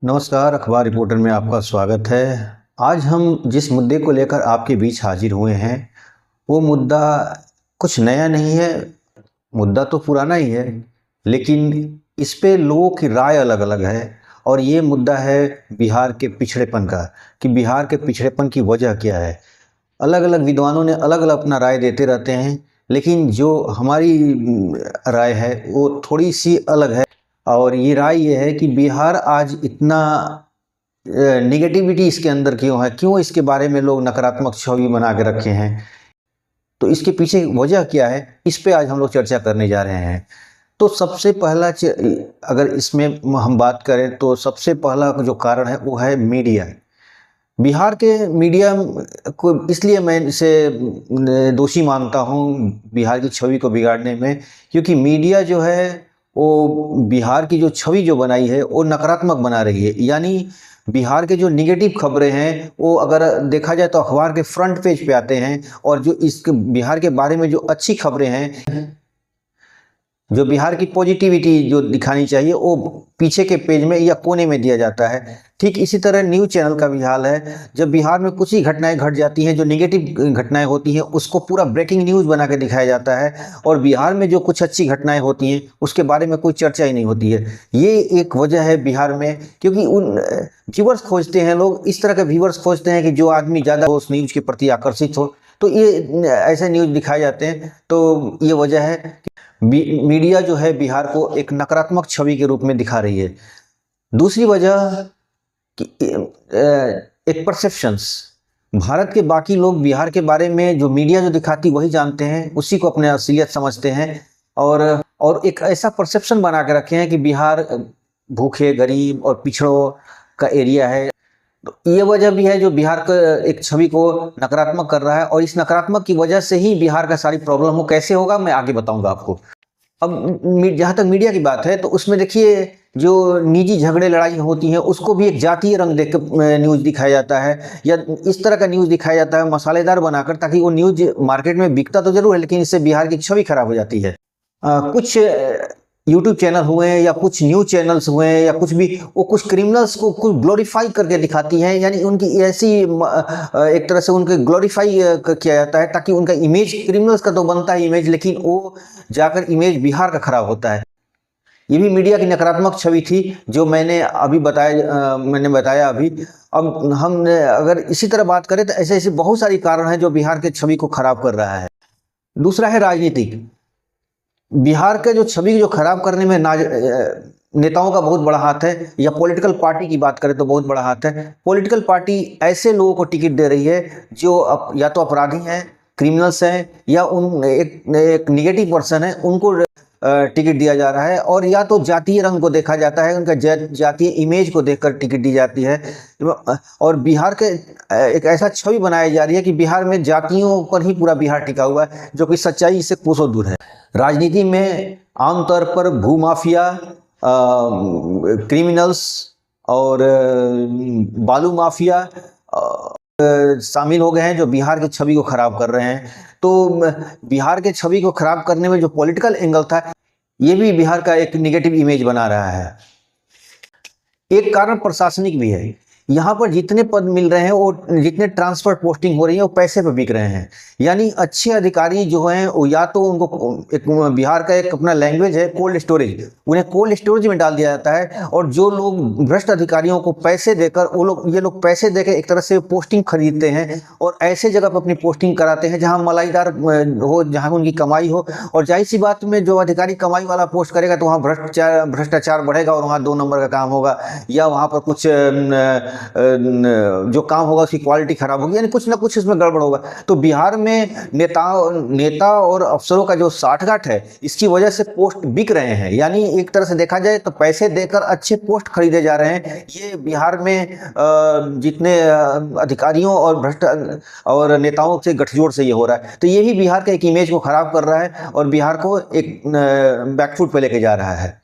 नमस्कार, अखबार रिपोर्टर में आपका स्वागत है। आज हम जिस मुद्दे को लेकर आपके बीच हाजिर हुए हैं, वो मुद्दा कुछ नया नहीं है। मुद्दा तो पुराना ही है, लेकिन इस पे लोगों की राय अलग-अलग है। और ये मुद्दा है बिहार के पिछड़ेपन का, कि बिहार के पिछड़ेपन की वजह क्या है। अलग-अलग विद्वानों ने अलग-अलग अपना राय देते रहते हैं, लेकिन जो हमारी राय है वो थोड़ी-सी अलग है। और ये राय ये है कि बिहार आज इतना निगेटिविटी इसके अंदर क्यों है, क्यों इसके बारे में लोग नकारात्मक छवि बना के रखे हैं, तो इसके पीछे वजह क्या है, इस पे आज हम लोग चर्चा करने जा रहे हैं। तो सबसे पहला अगर इसमें हम बात करें तो सबसे पहला जो कारण है वो है मीडिया। बिहार के मीडिया को इसलिए मैं इसे दोषी मानता हूँ बिहार की छवि को बिगाड़ने में, क्योंकि मीडिया जो है वो बिहार की जो छवि जो बनाई है वो नकारात्मक बना रही है। यानी बिहार के जो निगेटिव खबरें हैं वो अगर देखा जाए तो अखबार के फ्रंट पेज पे आते हैं, और जो इस बिहार के बारे में जो अच्छी खबरें हैं, जो बिहार की पॉजिटिविटी जो दिखानी चाहिए, वो पीछे के पेज में या कोने में दिया जाता है। ठीक इसी तरह न्यूज़ चैनल का भी हाल है। जब बिहार में कुछ ही घटनाएं घट जाती हैं, जो नेगेटिव घटनाएं होती हैं, उसको पूरा ब्रेकिंग न्यूज़ बना के दिखाया जाता है, और बिहार में जो कुछ अच्छी घटनाएं होती हैं उसके बारे में कोई चर्चा ही नहीं होती है। ये एक वजह है बिहार में, क्योंकि उन व्यूवर्स खोजते हैं, लोग इस तरह के व्यूवर्स खोजते हैं कि जो आदमी ज़्यादा उस न्यूज़ के प्रति आकर्षित हो, तो ये ऐसे न्यूज़ दिखाए जाते हैं। तो ये वजह है मीडिया जो है बिहार को एक नकारात्मक छवि के रूप में दिखा रही है। दूसरी वजह कि एक परसेप्शंस, भारत के बाकी लोग बिहार के बारे में जो मीडिया जो दिखाती वही जानते हैं, उसी को अपने असलियत समझते हैं, और एक ऐसा परसेप्शन बना के रखे हैं कि बिहार भूखे, गरीब और पिछड़ों का एरिया है। तो ये वजह भी है जो बिहार का एक छवि को नकारात्मक कर रहा है, और इस नकारात्मक की वजह से ही बिहार का सारी प्रॉब्लम हो। कैसे होगा मैं आगे बताऊंगा आपको। अब जहाँ तक मीडिया की बात है, तो उसमें देखिए जो निजी झगड़े लड़ाई होती हैं उसको भी एक जातीय रंग देकर न्यूज़ दिखाया जाता है, या इस तरह का न्यूज़ दिखाया जाता है मसालेदार बनाकर, ताकि वो न्यूज़ मार्केट में बिकता तो जरूर है, लेकिन इससे बिहार की छवि खराब हो जाती है। कुछ यूट्यूब चैनल हुए या कुछ न्यूज़ चैनल्स हुए या कुछ भी, वो कुछ क्रिमिनल्स को कुछ ग्लोरीफाई करके दिखाती हैं, यानी उनकी ऐसी एक तरह से उनके ग्लोरीफाई किया जाता है, ताकि उनका इमेज, क्रिमिनल्स का तो बनता है इमेज, लेकिन वो जाकर इमेज बिहार का खराब होता है। ये भी मीडिया की नकारात्मक छवि थी जो मैंने बताया अभी। अब हम अगर इसी तरह बात करें तो ऐसे ऐसे बहुत सारी कारण हैं जो बिहार के छवि को खराब कर रहा है। दूसरा है राजनीतिक। बिहार के जो छवि जो खराब करने में नेताओं का बहुत बड़ा हाथ है, या पॉलिटिकल पार्टी की बात करें तो बहुत बड़ा हाथ है। पॉलिटिकल पार्टी ऐसे लोगों को टिकट दे रही है जो या तो अपराधी हैं, क्रिमिनल्स हैं, या उन एक निगेटिव पर्सन है, उनको टिकट दिया जा रहा है, और या तो जातीय रंग को देखा जाता है, उनका जातीय इमेज को देखकर टिकट दी जाती है। और बिहार के एक ऐसा छवि बनाई जा रही है कि बिहार में जातियों पर ही पूरा बिहार टिका हुआ है, जो कि सच्चाई से कोसों दूर है। राजनीति में आमतौर पर भूमाफिया, क्रिमिनल्स और बालू माफिया शामिल हो गए हैं, जो बिहार की छवि को खराब कर रहे हैं। तो बिहार के छवि को खराब करने में जो पॉलिटिकल एंगल था, ये भी बिहार का एक निगेटिव इमेज बना रहा है। एक कारण प्रशासनिक भी है। यहाँ पर जितने पद मिल रहे हैं, वो जितने ट्रांसफर पोस्टिंग हो रही है, वो पैसे पे बिक रहे हैं। यानी अच्छे अधिकारी जो हैं वो या तो उनको एक बिहार का एक अपना लैंग्वेज है कोल्ड स्टोरेज, उन्हें कोल्ड स्टोरेज में डाल दिया जाता है, और जो लोग भ्रष्ट अधिकारियों को पैसे देकर ये लोग पैसे देकर एक तरह से पोस्टिंग खरीदते हैं, और ऐसे जगह पर अपनी पोस्टिंग कराते हैं जहाँ मलाईदार हो, जहाँ उनकी कमाई हो। और जाहिर सी बात में जो अधिकारी कमाई वाला पोस्ट करेगा तो वहाँ भ्रष्टाचार बढ़ेगा, और वहाँ 2 नंबर का काम होगा, या वहाँ पर कुछ जो काम होगा उसकी क्वालिटी खराब होगी, यानी कुछ ना कुछ इसमें गड़बड़ होगा। तो बिहार में नेता और अफसरों का जो साठगांठ है, इसकी वजह से पोस्ट बिक रहे हैं। यानी एक तरह से देखा जाए तो पैसे देकर अच्छे पोस्ट खरीदे जा रहे हैं। ये बिहार में जितने अधिकारियों और भ्रष्ट और नेताओं से गठजोड़ से ये हो रहा है। तो ये भी बिहार के एक इमेज को खराब कर रहा है, और बिहार को एक बैकफुट पे लेके जा रहा है।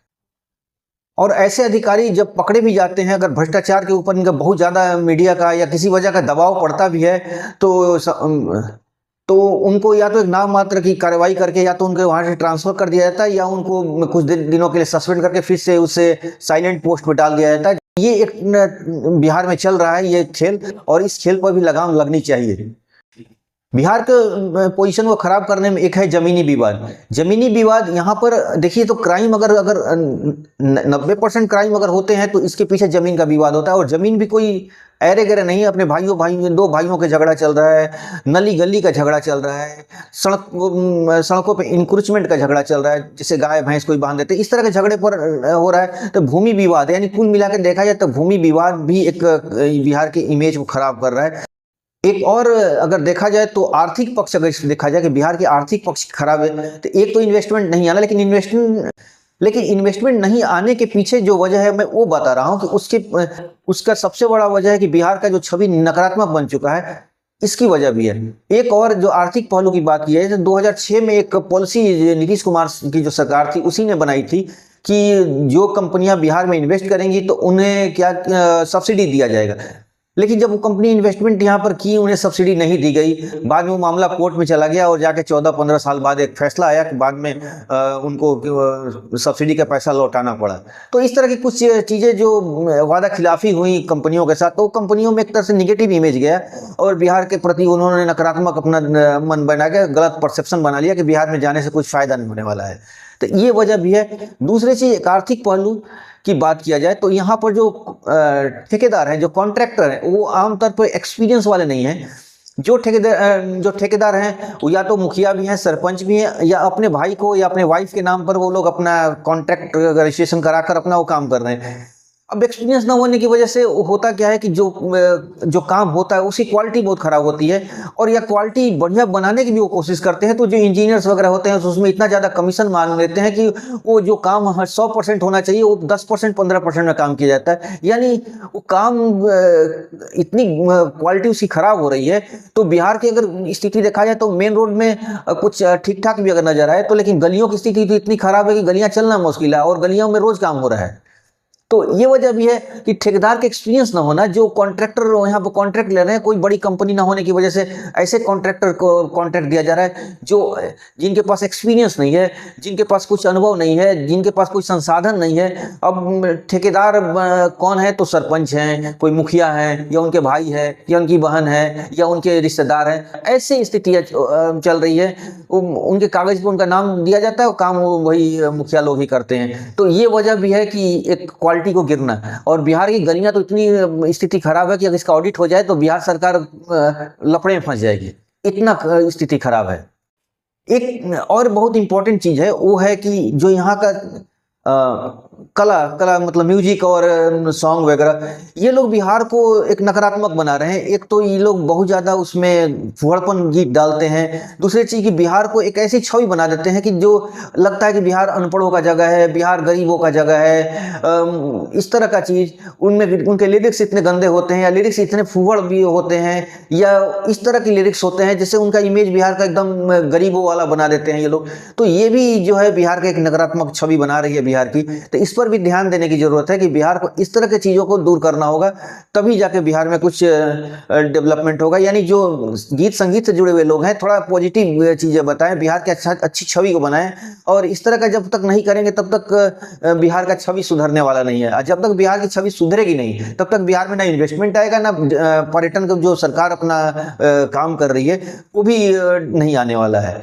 और ऐसे अधिकारी जब पकड़े भी जाते हैं, अगर भ्रष्टाचार के ऊपर इनका बहुत ज़्यादा मीडिया का या किसी वजह का दबाव पड़ता भी है, तो उनको या तो एक नाम मात्र की कार्रवाई करके या तो उनके वहाँ से ट्रांसफर कर दिया जाता है, या उनको कुछ दिनों के लिए सस्पेंड करके फिर से उसे साइलेंट पोस्ट पर डाल दिया जाता है। ये एक बिहार में चल रहा है ये खेल, और इस खेल पर भी लगाम लगनी चाहिए। बिहार के पोजीशन को खराब करने में एक है जमीनी विवाद। जमीनी विवाद यहाँ पर देखिए, तो क्राइम अगर अगर 90% क्राइम अगर होते हैं तो इसके पीछे जमीन का विवाद होता है। और जमीन भी कोई अरे गरे नहीं, अपने भाइयों दो भाइयों के झगड़ा चल रहा है, नली गली का झगड़ा चल रहा है, सड़कों पे इंक्रोचमेंट का झगड़ा चल रहा है, जैसे गाय भैंस कोई बांध देते, इस तरह के झगड़े पर हो रहा है। तो भूमि विवाद, यानी कुल मिलाकर देखा जाए तो भूमि विवाद भी एक बिहार की इमेज को खराब कर रहा है। एक और अगर देखा जाए तो आर्थिक पक्ष, अगर देखा जाए कि बिहार की आर्थिक पक्ष खराब है, तो एक तो इन्वेस्टमेंट नहीं आना, लेकिन इन्वेस्टमेंट नहीं आने के पीछे जो वजह है मैं वो बता रहा हूँ कि उसका सबसे बड़ा वजह है कि बिहार का जो छवि नकारात्मक बन चुका है, इसकी वजह भी है। एक और जो आर्थिक पहलू की बात की है, 2006 में एक पॉलिसी नीतीश कुमार की जो सरकार थी उसी ने बनाई थी कि जो कंपनियां बिहार में इन्वेस्ट करेंगी तो उन्हें क्या सब्सिडी दिया जाएगा। लेकिन जब वो कंपनी इन्वेस्टमेंट यहाँ पर की, उन्हें सब्सिडी नहीं दी गई। बाद में वो मामला कोर्ट में चला गया और जाके 14-15 साल बाद एक फैसला आया कि बाद में उनको सब्सिडी का पैसा लौटाना पड़ा। तो इस तरह की कुछ चीज़ें जो वादा खिलाफी हुई कंपनियों के साथ, तो कंपनियों में एक तरह से निगेटिव इमेज गया और बिहार के प्रति उन्होंने नकारात्मक अपना मन बना के गलत परसेप्शन बना लिया कि बिहार में जाने से कुछ फायदा नहीं होने वाला है। तो ये वजह भी है। दूसरी चीज़, एक आर्थिक पहलू की बात किया जाए तो यहाँ पर जो ठेकेदार हैं, जो कॉन्ट्रैक्टर हैं, वो आमतौर पर एक्सपीरियंस वाले नहीं हैं। जो ठेकेदार हैं वो या तो मुखिया भी हैं, सरपंच भी हैं, या अपने भाई को या अपने वाइफ के नाम पर वो लोग अपना कॉन्ट्रैक्ट रजिस्ट्रेशन कराकर अपना वो काम कर रहे हैं। अब एक्सपीरियंस ना होने की वजह से होता क्या है कि जो काम होता है उसकी क्वालिटी बहुत ख़राब होती है, और यह क्वालिटी बढ़िया बनाने की भी वो कोशिश करते हैं। तो जो इंजीनियर्स वगैरह होते हैं तो उसमें इतना ज़्यादा कमीशन मांग लेते हैं कि वो जो काम 100% होना चाहिए वो 10%, 15% में काम किया जाता है। यानी वो काम इतनी क्वालिटी उसकी ख़राब हो रही है। तो बिहार की अगर स्थिति देखा जाए तो मेन रोड में कुछ ठीक ठाक भी अगर नजर आए, तो लेकिन गलियों की स्थिति तो इतनी ख़राब है कि गलियाँ चलना मुश्किल है, और गलियों में रोज़ काम हो रहा है। तो ये वजह भी है कि ठेकेदार के एक्सपीरियंस ना होना, जो कॉन्ट्रैक्टर यहाँ पर कॉन्ट्रैक्ट ले रहे हैं, कोई बड़ी कंपनी ना होने की वजह से ऐसे कॉन्ट्रैक्टर को कॉन्ट्रैक्ट दिया जा रहा है जो जिनके पास एक्सपीरियंस नहीं है, जिनके पास कुछ अनुभव नहीं है, जिनके पास कोई संसाधन नहीं है। अब ठेकेदार कौन है, तो सरपंच हैं, कोई मुखिया है, या उनके भाई है, या उनकी बहन है, या उनके रिश्तेदार हैं। ऐसी स्थिति चल रही है। उनके कागज पर उनका नाम दिया जाता है और काम वही मुखिया लोग ही करते हैं। तो ये वजह भी है कि एक क्वालिटी को गिरना। और बिहार की गलियां तो इतनी स्थिति खराब है कि अगर इसका ऑडिट हो जाए तो बिहार सरकार लफड़े में फंस जाएगी, इतना स्थिति खराब है। एक और बहुत इंपॉर्टेंट चीज है, वो है कि जो यहाँ का कला मतलब म्यूजिक और सॉन्ग वगैरह, ये लोग बिहार को एक नकारात्मक बना रहे हैं। एक तो ये लोग बहुत ज़्यादा उसमें फुहड़पन गीत डालते हैं। दूसरी चीज़ कि बिहार को एक ऐसी छवि बना देते हैं कि जो लगता है कि बिहार अनपढ़ों का जगह है, बिहार गरीबों का जगह है। इस तरह का चीज़ उनमें, उनके लिरिक्स इतने गंदे होते हैं, या लिरिक्स इतने फुहड़ भी होते हैं, या इस तरह की लिरिक्स होते हैं जिससे उनका इमेज बिहार का एकदम गरीबों वाला बना देते हैं ये लोग। तो ये भी जो है बिहार का एक नकारात्मक छवि बना रही है बिहार की। तो इस पर भी ध्यान देने की जरूरत है कि बिहार को इस तरह की चीज़ों को दूर करना होगा, तभी जाके बिहार में कुछ डेवलपमेंट होगा। यानी जो गीत संगीत से जुड़े हुए लोग हैं, थोड़ा पॉजिटिव चीज़ें बताएं, बिहार की अच्छी छवि को बनाएं। और इस तरह का जब तक नहीं करेंगे तब तक बिहार का छवि सुधरने वाला नहीं है। जब तक बिहार की छवि सुधरेगी नहीं, तब तक बिहार में ना इन्वेस्टमेंट आएगा, ना पर्यटन का जो सरकार अपना काम कर रही है वो भी नहीं आने वाला है।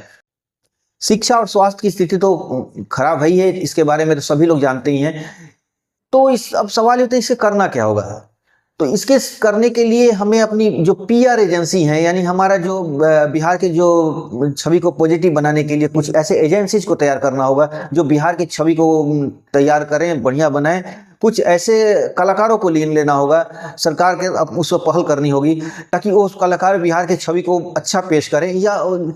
शिक्षा और स्वास्थ्य की स्थिति तो खराब है ही है, इसके बारे में तो सभी लोग जानते ही हैं। तो अब सवाल होता है इससे करना क्या होगा। तो इसके करने के लिए हमें अपनी जो पीआर एजेंसी हैं, यानी हमारा जो बिहार के जो छवि को पॉजिटिव बनाने के लिए कुछ ऐसे एजेंसीज को तैयार करना होगा जो बिहार की छवि को तैयार करें, बढ़िया बनाएं। कुछ ऐसे कलाकारों को लेना होगा, सरकार के अब उस पर पहल करनी होगी ताकि वो कलाकार बिहार की छवि को अच्छा पेश करें।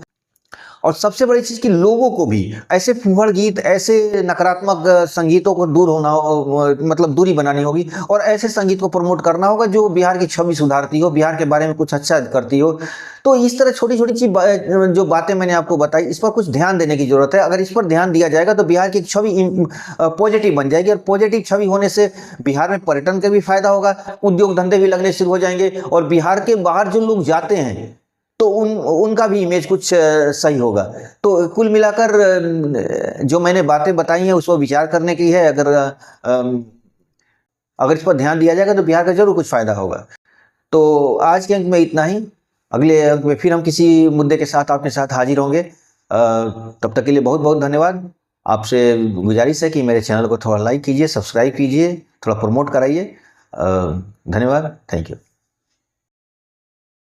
और सबसे बड़ी चीज़ कि लोगों को भी ऐसे फूहड़ गीत, ऐसे नकारात्मक संगीतों को दूर होना मतलब दूरी बनानी होगी, और ऐसे संगीत को प्रमोट करना होगा जो बिहार की छवि सुधारती हो, बिहार के बारे में कुछ अच्छा करती हो। तो इस तरह छोटी छोटी चीज जो बातें मैंने आपको बताई, इस पर कुछ ध्यान देने की जरूरत है। अगर इस पर ध्यान दिया जाएगा तो बिहार की छवि पॉजिटिव बन जाएगी, और पॉजिटिव छवि होने से बिहार में पर्यटन का भी फायदा होगा, उद्योग धंधे भी लगने शुरू हो जाएंगे, और बिहार के बाहर जो लोग जाते हैं तो उनका भी इमेज कुछ सही होगा। तो कुल मिलाकर जो मैंने बातें बताई हैं उस पर विचार करने की है। अगर अगर इस पर ध्यान दिया जाएगा तो बिहार का जरूर कुछ फायदा होगा। तो आज के अंक में इतना ही, अगले अंक में फिर हम किसी मुद्दे के साथ आपके साथ हाजिर होंगे। तब तक के लिए बहुत बहुत धन्यवाद। आपसे गुजारिश है कि मेरे चैनल को थोड़ा लाइक कीजिए, सब्सक्राइब कीजिए, थोड़ा प्रमोट कराइए। धन्यवाद, थैंक यू।